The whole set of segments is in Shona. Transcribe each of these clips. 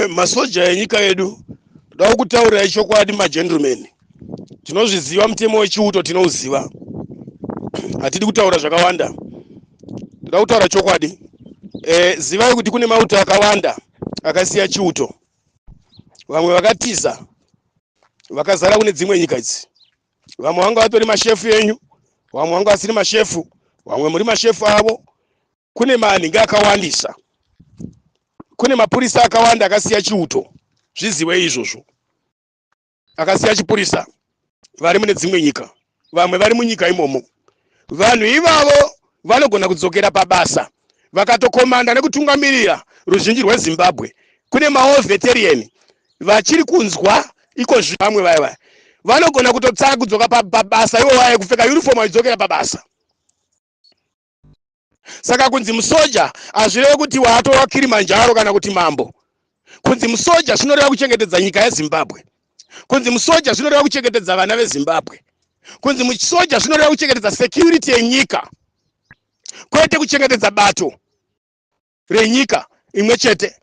Masoja enyika yedu toda kutaurira chokwadi magentlemen. Tinozviziva mutemo wechiuto, tinouziva. Hatidi kutaura zvakawanda. Toda kutaura chokwadi. Zivai kuti kune mauto akawanda akasiya chiuto. Vamwe vakatiza vakazara kune dzimwe nyika idzi. Vamwe vanga vatori mashefu enyu, vamwe vanga vasiri mashefu, vamwe muri mashefu avo. Kune manhingi akawandisa. Kune mapurisa akawanda akasiya chiuto. Zvizive izvozvo. Akasiya chipurisa vari mune dzimwe nyika, vamwe vari munyika imomo. Vanhu ivavo vanogona kudzokera pabasa vakatokomanda nekutungamirira ruzhinji rweZimbabwe. Kune mawo veteran vachiri kunzwa iko zvamwe vaya vanogona kutotsa kudzoka pabasa ivo vaya kupfeka uniform vachidzokera pabasa. Saka kunzi musoja hazvireve kuti watova Kilimanjaro kana kuti mambo. Kunzi musoja zvinoreva kuchengetedza nyika yeZimbabwe. Kunzi musoja zvinoreva kuchengetedza vana veZimbabwe. Kunzi musoja zvinoreva kuchengetedza security yenyika, kwete kuchengetedza bato renyika imwe chete,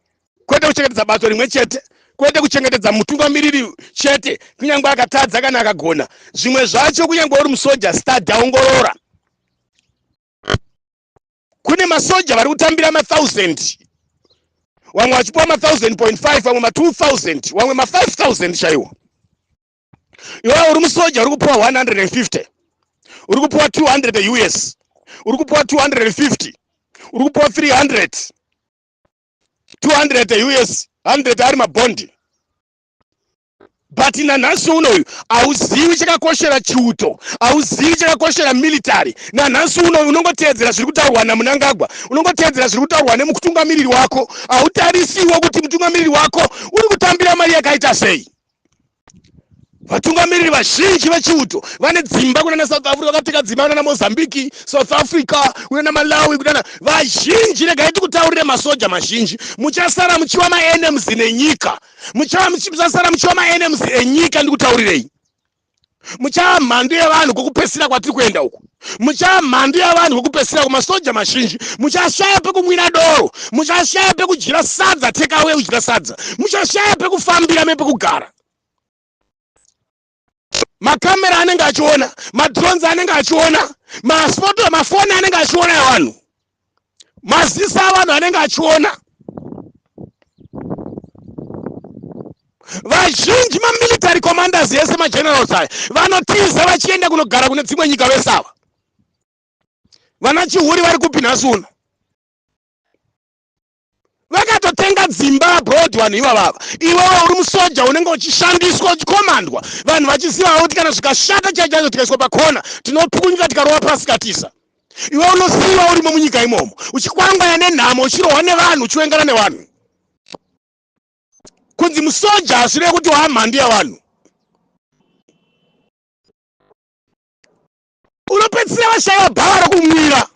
kwete kuchengetedza bato rimwe chete, kwete kuchengetedza mutungamiriri chete kunyangwe akatadza kana akagona. Zvimwe zvacho kunyangwe uri musoja sitadhaongorora. Kune masoja vari kutambira ma1000, vamwe vachipiwa ma1000.5, vamwe ma2000, vamwe ma5000 chaiwo. Iwe uri musoja uri kupiwa 150, uri kupiwa 200 US, uri kupiwa 250, uri kupiwa 300, 200 US, 100 ari mabondi. But nanhasi unoyu hauzivi chakakoshera chiuto, hauzivi chakakoshera military. Nanhasi unoyu unongoteedzera zviri kutaurwa naMnangagwa, unongoteedzera zviri kutaurwa nemutungamiriri wako. Hautarisiwo kuti mutungamiriri wako uri kutambira mari yakaita sei. Vatungamiriri vazhinji vechiuto vane dzimba kuna South Africa, vakatenga dzimba kuna Mozambique, South Africa, kuna Malawi, kuna vazhinji. Regai tikutaurire masoja mazhinji. Muchasara muchiwa ma-NMs nenyika. Muchasara muchiwa ma-NMs enyika ndikutaurirei. Muchava mhando yevanhu kokupesira kwatiri kuenda uku. Muchava mhando yevanhu kokupesira kumasoja mazhinji. Muchashaya pekumwira doro, muchashaya pekudyira sadza, take away kudyira sadza. Muchashaya pekufambira mepekugara. Makamera anenge achiona, madrones anenge achiona, mafoni anenge achiona evanhu, maziso avanhu anenge achiona. Vazhinji mamilitary commanders yese magenerals aya vanotiza vachienda kunogara kune dzimwe nyika vesava. Vana Chihuri vari kupi nhasi uno? Vakatotenga dzimba abroad vanhu ivava. Iwewe uri musoja unenge uchishandiswa uchikomandwa. Vanhu vachiziva kuti kana zvikashata chaichacho tikaiswa pakona tinopukunyuka tikarova pasi katisa. Iwe unosiiwa urimo munyika imomo uchikwangwanya nenhamo, uchirohwa nevanhu, uchiwengana nevanhu. Kunzi musoja hazvireve kuti waamhandi yavanhu. Unopedzisira vashaiwa bhava rokumwira.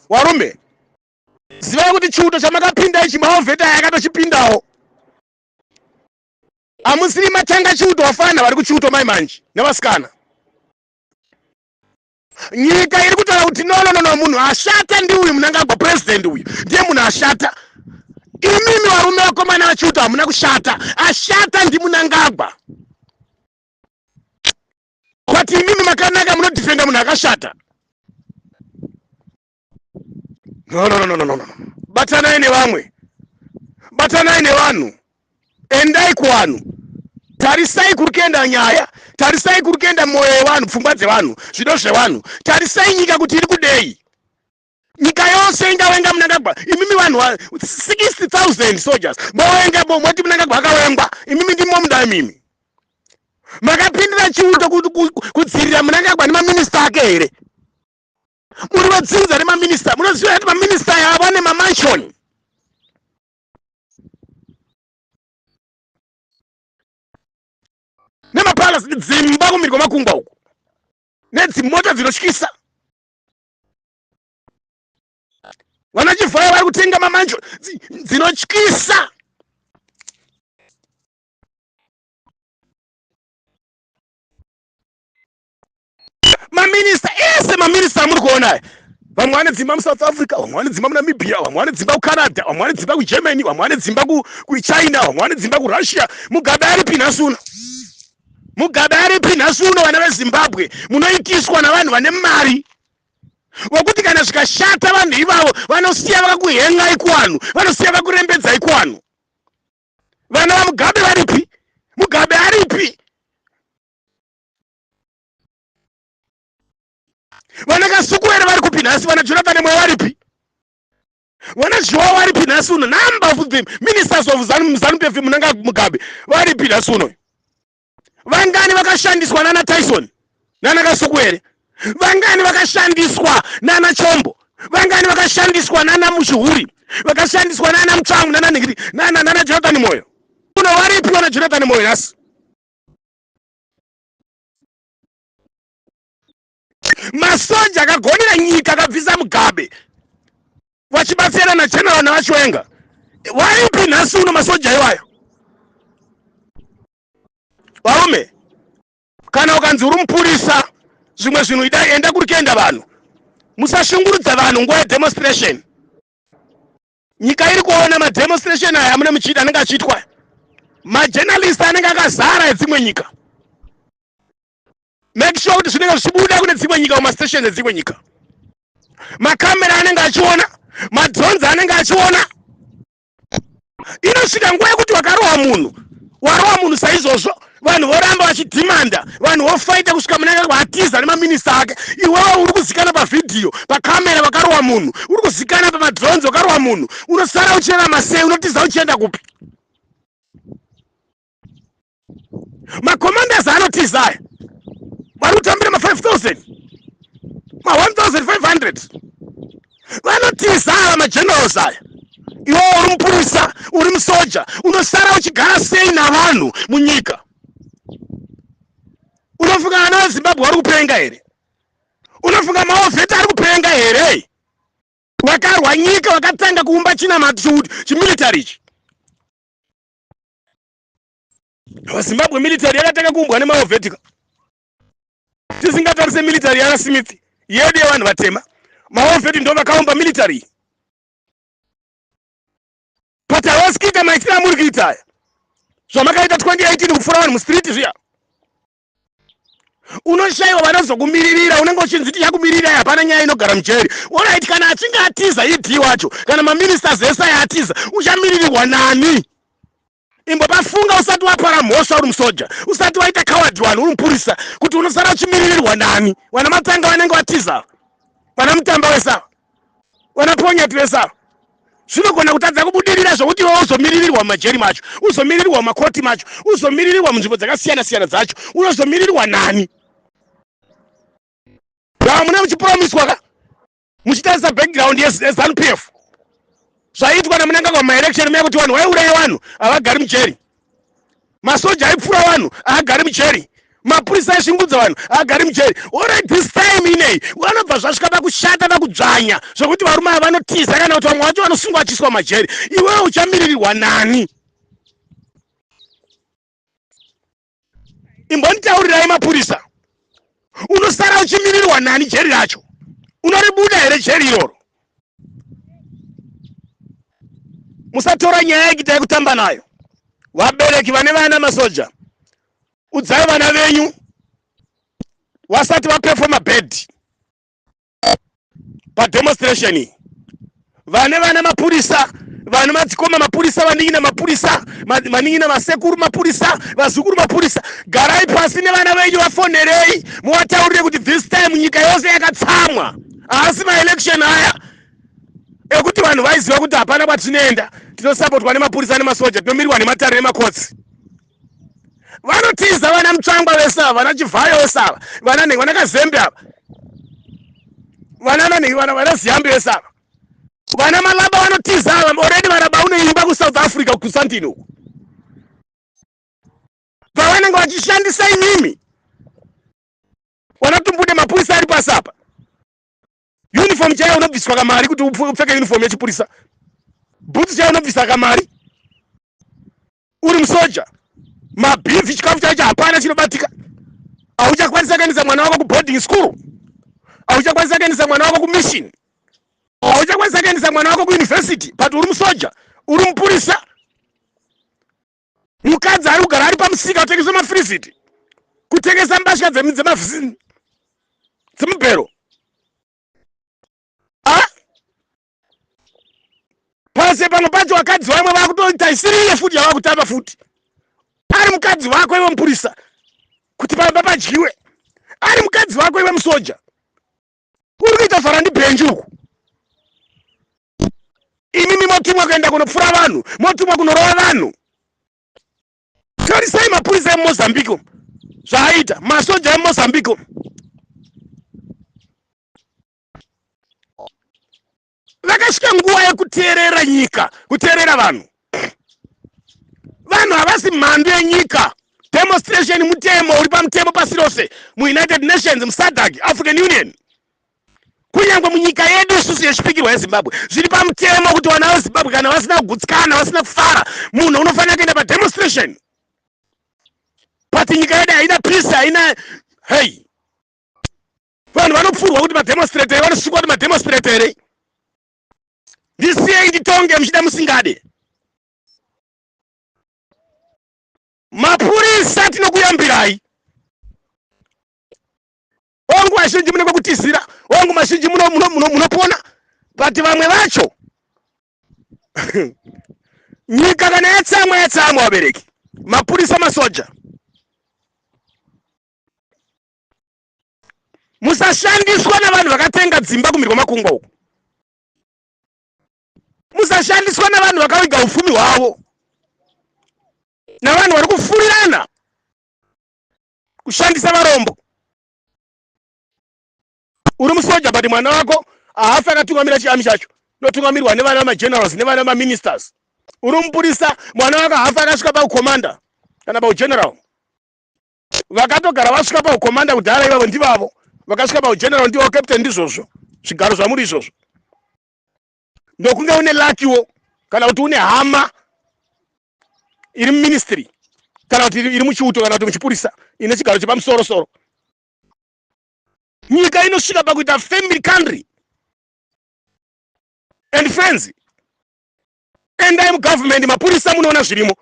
Warume, zivai kuti chiuto chamakapinda ichi maovheta yakatochipindawo. Hamusiri matanga chiuto wafana vari kuchiuto mai manje nevasikana. Nyika iri kutaura kuti no, munhu ashata ndi uyu Mnangagwa, president uyu ndiye munhu ashata. Imimi varume vakomana vachiuto hamuna kushata, ashata ndi Mnangagwa. Kwati imimi makanaka munodifenda munhu akashata. No. Batanai nevamwe, batanai nevanhu, endai kuvanhu, tarisai kurikenda nyaya, tarisai kurikenda moyo yevanhu, pfungwa dzevanhu, zvido zvevanhu. Tarisai nyika kuti iri kudei. Nyika yose ingawenga Mnangagwa. Imimi vanhu 60,000 soldiers mowenga moti Mnangagwa akawengwa. Imimi ndimo muda imimi. Makapindira chiuto kudzirira Mnangagwa nemaminista ake here. Muri wadzinza nemaminista, munoziva kuti maminista aya vane mamanshoni. Nemapalace, dzimba kumiri kwamakungwa uku, nedzimota dzinotyisa. Vanachivhaya vari kutenga mamanshoni dzinotyisa. Maminista ese maminista muri kuona vamwe vane dzimba muSouth Africa, vamwe vane dzimba muNamibia, vamwe vane dzimba kuCanada, vamwe vane dzimba kuGermany, vamwe vane dzimba kuChina, vamwe vane dzimba kuRussia. Mugabe aripi nhasuno? Mugabe aripi nhasuno? Vana veZimbabwe munoitiswa navanhu vane mari vokuti kana zvikashata vanhu ivavo vanosiya vakakuhengai kuvanhu, vanosiya vakurembedzai kuvanhu. Vana vaMugabe varipi? Mugabe aripi? Vana Kasukuwere vari kupi nhasi? Vana Jonathan Moyo varipi? Vana Zhuwa varipi nhasi uno? Number of them ministers of ZANU-PF munanga Mugabe varipi nhasi uno? Vangani vakashandiswa nana Tyson nana Kasukuwere? Vangani vakashandiswa nana Chombo? Vangani vakashandiswa nana Mushihuri? Vakashandiswa nana Mutsambu nana Ningiri nana Jonathan Moyo? Uno varipi vana Jonathan Moyo nhasi? Masoja akagonera nyika akabvisa Mugabe vachibatsira naGeneral navaChiwenga varipi nhasi uno masoja iwayo? Varume, kana ukanzi uri mupurisa zvimwe zvinhu enda kuri kuenda vanhu, musashungurudza vanhu nguva yedemonstration. Nyika iri kuona mademonstration aya amuna muchida anenge achiitwa, majournalist anenge akazara edzimwe nyika. Make sure kuti zvinenge zvichibuda kune dzimwe nyika kumastation edzimwe nyika. Makamera anenge achiona, madrones anenge achiona. Inosvika nguva yekuti wakarohwa munhu saizvozvo vanhu voramba vachidhimanda, vanhu vofaita kusvika munenge watiza nemaminista ake. Iwewe uri kuzikana pavhidhiyo, pakamera wakarohwa munhu, uri kuzikana pamadrones wakarohwa munhu, unosara uchirarama sei? Unotiza uchienda kupi? Macommanders anotiza aya vari kutambira ma5000 ma1500 vanotiza ava magenerals aya. Iwe uri mupurisa, uri musoja, unosara uchigara sei navanhu munyika? Unofunga vana veZimbabwe vari kupenga here? Unofunga maovheti ari kupenga here? Vakarwa nyika vakatanga kuumba chimilitary ichi. VaZimbabwe military yakatanga kuumbwa nemaovheti. Tisingatarise military yana Smith yedu yevanhu vatema, maovheti ndo vakaumba military. Patawaskita maitira amuri kuita aya zvamakaita 2018 kufura vanhu mustreet zviya. Unoshayiwa vanozokumiririra, unenge uchinzi tichakumiririra, hapana nyaya inogara mujeri. Alright, kana achinge atiza idhi wacho, kana maministers ese atiza, uchamirirwa nani? Imbopafunga usati wapara mhosva uri musoja, usati waita coward one uri mupurisa, kuti unosara uchimirirwa nani? Vana matanga vanenge vatiza, vana mutamba wesava, vana ponyeti vesava. Zvinogona kutadza kubudirira zvokuti iwe uzomiririrwa mumajeri macho, uzomiririrwa mumakoti macho, uzomiririrwa munzvimbo dzakasiyana-siyana dzacho. Unozomiririrwa nani? Muna muchipromiswa ka muchitarisa background yeZANU-PF zvaitwa namunanga kwamaelection mekuti vanhu vaiuraya vanhu havagari mujeri, masoja aipfura vanhu havagari mujeri, mapurisa aishingudza vanhu havagari mujeri. Alright, this time inei vanobva zvasvika pakushata pakudzvanya zvokuti varume ava vanotiza kana kuti vamwe vacho vanosungwa vachiswa majeri. Iwewe uchamiririrwa nani? Imbonditaurirai mapurisa, unosara uchimirirwa nani jeri racho? Unoribuda here jeri iroro? Musatora nyaya yekuita kutamba nayo. Vabereki vane vana masoja, udzai vana venyu vasati vaperforma bed pademonstration iyi. Vane vana mapurisa, vana madzikoma mapurisa, vaningina mapurisa, maningina masekuru mapurisa, vazukuru mapurisa, garai pasi nevana venyu vafonerei muvataurire kuti this time nyika yose yakatsamwa. Asi maelection aya ekuti vanhu vaiziva kuti hapana kwatinoenda, tinosapotwa nemapurisa nemasoja, tinomirirwa nematare nemakotsi. Vanotiza vana Mutsvangwa vesava, vana Chivhayo vesava, vana Kazembe ava, vana Ziyambi vesava, vana Malamba vanotiza ava. Already varaba unoimba kuSouth Africa kuSandton uku, pavanenge vachishandisa imimi. Vanotumbude mapurisa ari pasi apa. Uniform chaiyo unobviswa kamari kuti upfeke uniform yechipurisa. Boots chaiyo unobvisa kamari uri musoja. Mabhifi chikafu chaicho hapana chinobatika. Hauchakwanisa kuendesa mwana wako kuboarding school, hauchakwanisa kuendesa mwana wako kumission, Auchakwanisa kuendesa mwana wako ku university but uri musoja, uri mupurisa. Mukadzi ari kugara ari pamusika kutengesa mafriziti, kutengesa mbasha dzemubhero. Pase pano pacho vakadzi vamwe vakutoita isiriye futi yavakutamba futi. Ari mukadzi wako iwe mupurisa kuti pamba padyiwe, ari mukadzi wako iwe musoja. Uri kuita fara ndibhenji uku. Imimi motumwa kuenda kunopfura vanhu, motumwa kunorova vanhu. Tarisai mapurisa eMozambique zvaaita, masoja eMozambique. Vakasvika nguva yekuteerera nyika, kuteerera vanhu. Vanhu havasi mhando yenyika. Demonstration mutemo uri pamutemo pasi rose, muUnited Nations, muSADC, African Union. Kunyangwe munyika yedu isusu yechipikirwa yeZimbabwe, zviri pamutemo kuti vana veZimbabwe kana vasina kugutsikana, vasina kufara, munhu unofanira kuenda pademonstration. But nyika yedu haina peace, haina hey. Vanhu vanopfurwa kuti mademonstrator, vanosvika kuti mademonstrator. Ndisiyei nditonge muchida musingade. Mapurisa tinokuyambirai. Wangu vazhinji mune kwekutizira, wangu mazhinji munopona, but vamwe vacho nyika kana yatsamwa vabereki, mapurisa masoja. Musashandiswa navanhu vakatenga dzimba kumirwa makungwa uku. Musashandiswa navanhu vakaviga ufumi hwavo, navanhu vari kufurirana kushandisa varombo. Uri musoja but mwana wako haafi akatungamira chiami chacho, notungamirwa nevana vamagenerals nevana vamaministers. Uri mupurisa, mwana wako haafi akasvika paukomanda kana paugeneral. Vakatogara vasvika paukomanda kudhara ivavo ndivavo, vakasvika paugeneral ndivo captain ndizvozvo, zvigaro zvamuri izvozvo. Ndokunge une lakiwo kana kuti une hama iri muministry kana kuti iri muchiuto kana kuti muchipurisa ine chigaro chepamusoro-soro. Nyika inosvika pakuita family country and friends. Endai mugovernment, mapurisa munoona zvirimo.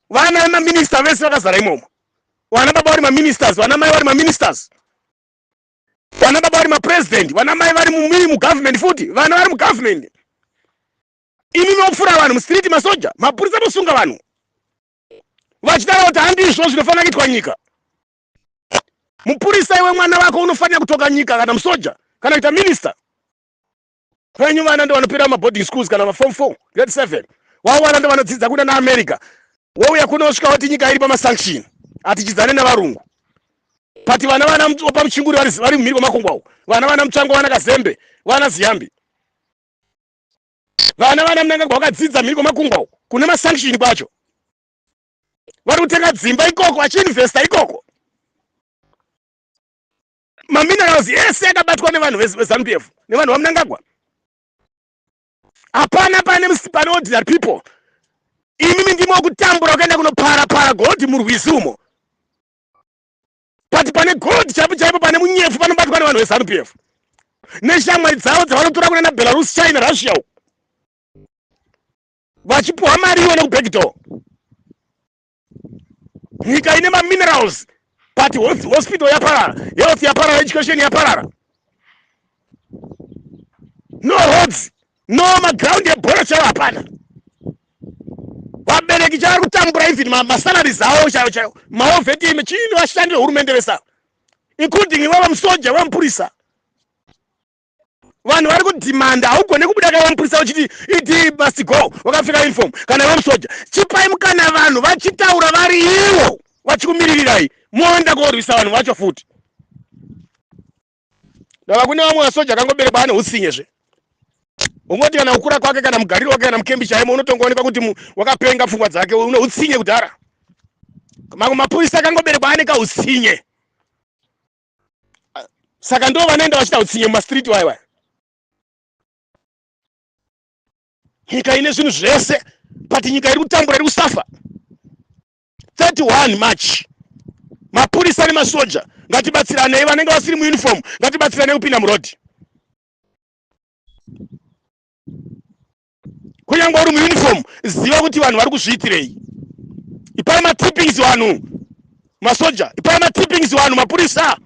Vana vemaminista vese vakazara imomo. Vana baba vari maministers, vana mai vari maministers. Vana baba vari mapresident, vana mai vari mugovernment futi, vana vari mugovernment. Imi mopfura vanhu mustriti masoja, mapurisa mosunga vanhu. Vachitaura kuti handizvo zvinofanira kuitwa nyika. Mupurisa iwe mwana wako unofanira kutoka nyika kana musoja kana kuita minister. Kwenyu vana ndo vanopera maboarding schools kana form 4, grade 7. Wao vana ndo vanodzidza kuna naAmerica. Wauya kunosvika wati nyika iri pamasanction, atichidzane navarungu. Pati vana pamuchinguri vari mumhiri kwamakungwa. Vana Mutsvango, vana Kazembe, vana Ziyambi. Vana Mnangagwa vakadzidza mhiri kwamakungwa kune masanction kwacho. Vari kutenga dzimba ikoko, vachiinvesta ikoko. Maminerals ese akabatwa nevanhu veZANU-PF, nevanhu vaMnangagwa. Hapana pane ordinary people. Imimi ndimo kutambura ukaenda kunopara gold murwizi umo. But pane gold chaipo pane munyefu panobatwa nevanhu veZANU-PF. Neshamwari dzavo dzavanotora kuna Belarus, China, Russia. Vachipuwa mariwo nekubackdoor. Nyika ine minerals, but hospital yaparara, health yaparara, education yaparara. No roads, no ground yebhora chaiwo hapana. Vabereki chavari kutambura even masalaries avo chaiwo. Maovheti chino vashandi vehurumende vesa, including ivava musoja, vamupurisa. Vanhu vari kudhimanda, haugone kubuda kai vamupurisa uchiti it must go, wakapfeka uniform kana vamusoja. Chipai mukana vanhu vachitaura vari ivo, vachikumirirai, moenda korwisa vanhu vacho futi. Ndava kune vamwe vasoja akangoberekwa ane utsinyezve. Ungoti kana kukura kwake kana mugariro wake kana mukembi chaimo unotongoonekwa kuti wakapenga pfungwa dzake, une utsinye kudhara. Mapurisa akangoberekwa ane kautsinye. Saka ndo vanoenda vachita utsinye mumastriti waiwa. Nyika ine zvinhu zvese, but nyika iri kutambura, iri kusafa. 31 March, mapurisa nemasoja ngatibatsiranei, vanenge vasiri muuniform ngatibatsiranei kupinda murodhi. kunyangwa uri mu uniform ziva kuti vanhu vari kuzviitirei. Ipai ma tippings vanhu masoja, ipai ma tippings vanhu mapurisa.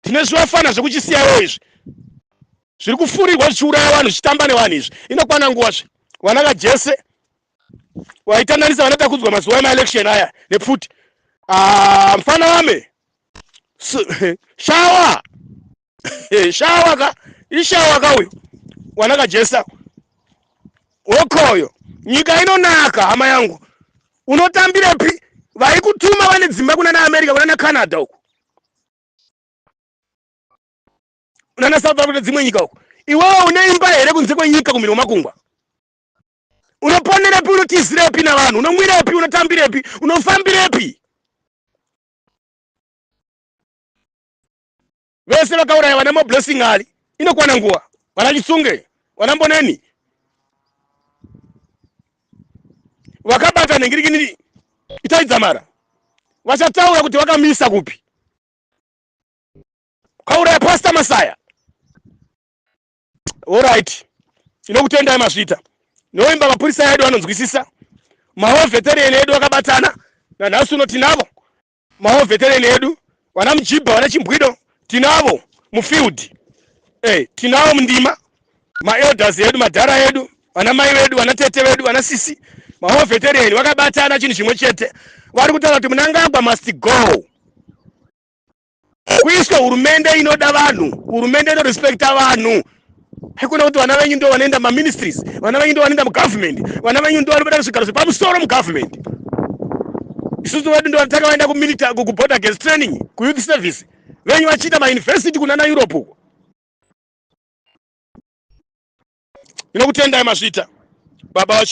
Tine zvofana zvekuchisiyawo izvi zviri kufurirwa zvichiuraya vanhu zvichitamba nevanhu izvi. Inokwana nguva zve wanaka Jesse waitandanisa vanatakudzwa mazuva emaelection aya nepfuti mfana wame shawa shawa ka ishawa ka uyu wanaka Jesse wokoyo. Nyika inonaka hama yangu, unotambirepi? Vaikutuma vane dzimba kuna na America kuna na Canada uko unana South Africa dzimwe nyika uko. Iwewe uneimba here kunze kwenyika kumiro makungwa? Unoponerepi? Unotizirepi na vanhu? Unomwirepi? Unotambirepi? Unofambirepi? Vese vakauraya vana mablessing ali inokwana nguva vana Chisunge vana Mboneni vakabata nengirikini itaidzamara vachataura kuti vakamisa kupi. Kauraya Pastor Masaya. Alright, inokutendai mazvita noimba mapurisa edu anonzwisisa. Maho veteran edu vakabatana nanhasi uno tinavo maho veteran edu vana Mjibha vana Chimbwido tinavo mufield tinavo mundima maelders edu madhara edu vana mai vedu vana tete vedu vana sisi maho veteran vakabatana chinhu chimwe chete vari kutaura kuti Mnangagwa must go. Kuiswa hurumende inoda vanhu, hurumende inorespekta vanhu. Hakuna kuti vana venyu ndo vanoenda maministries, vana venyu ndo vanoenda mugovernment, vana venyu ndo vanobata zvigaro zvepamusoro mugovernment. Isusu vedu ndo vataka vaenda kumilitary kuborder guest training kuyouth service venyu vachiita mauniversity kuna na Europe uko. Inokutendai mazvita baba wachino.